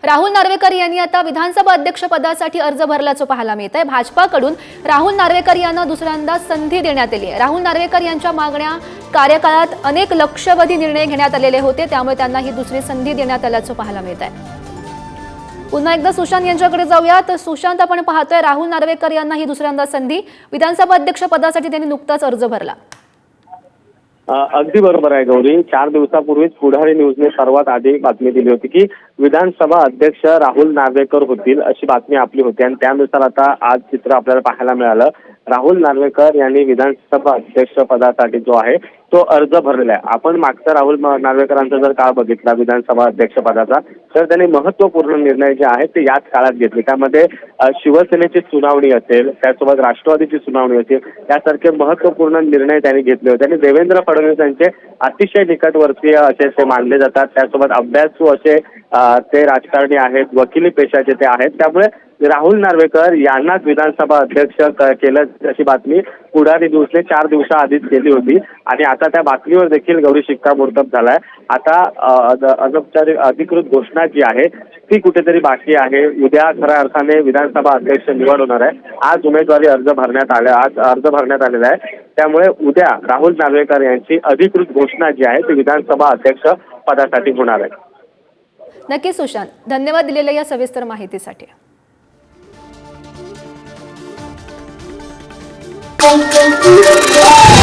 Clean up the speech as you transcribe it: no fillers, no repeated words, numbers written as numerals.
राहुल नार्वेकर यांनी आता विधानसभा अध्यक्ष पदासाठी अर्ज भरल्याचं पाहायला मिळत आहे। भाजपाकडून राहुल नार्वेकर यांना दुसऱ्यांदा संधी देण्यात आली आहे। राहुल नार्वेकर यांच्या मागण्या कार्यकाळात अनेक लक्षवेधी निर्णय घेण्यात आलेले होते, त्यामुळे त्यांना ही दुसरी संधी देण्यात आल्याचं पाहायला मिळत आहे। पुन्हा एकदा सुशांत यांच्याकडे जाऊया। तर सुशांत, आपण पाहतोय राहुल नार्वेकर यांना ही दुसऱ्यांदा संधी, विधानसभा अध्यक्ष पदासाठी त्यांनी नुकताच अर्ज भरला। अगदी बरोबर आहे गौरी। 4 दिवसापूर्वीच पुढारी न्यूजने सर्वात आधी बातमी दिली होती की विधानसभा अध्यक्ष राहुल नार्वेकर होतील अशी बातमी आपली होती, आणि त्यानुसार आता आज चित्र आपल्याला पाहायला मिळालं। राहुल नार्वेकर यांनी विधानसभा अध्यक्ष पदासाठी जो आहे तो अर्ज भरलेला आहे। आपण मागचा राहुल नार्वेकरांचा जर काळ बघितला विधानसभा अध्यक्ष पदाचा, तर त्यांनी महत्त्वपूर्ण निर्णय जे आहेत ते याच काळात घेतले। त्यामध्ये शिवसेनेची सुनावणी असेल, त्यासोबत राष्ट्रवादीची सुनावणी असेल, यासारखे महत्त्वपूर्ण निर्णय त्यांनी घेतले होते। आणि देवेंद्र फडणवीस यांचे अतिशय निकटवर्तीय असे ते मानले जातात। त्यासोबत अभ्यासू असे ते राजकारणी आहेत, वकिली पेशाचे ते आहेत। त्यामुळे राहुल नार्वेकर यांनाच विधानसभा अध्यक्ष केलं अशी बातमी पुढारी न्यूजने 4 दिवसाआधीच केली होती, आणि आता त्या बातमीवर देखील गौरी शिक्कामोर्तब झालाय। आता अनौपचारिक अधिकृत घोषणा जी आहे ती कुठेतरी बाकी आहे। उद्या खऱ्या अर्थाने विधानसभा अध्यक्ष निवड होणार आहे। आज उमेदवारी अर्ज भरण्यात आलेला आहे। त्यामुळे उद्या राहुल नार्वेकर यांची अधिकृत घोषणा जी आहे ती विधानसभा अध्यक्ष पदासाठी होणार आहे। नक्की सुशांत, धन्यवाद दिलेल्या या सविस्तर माहितीसाठी। Thank you.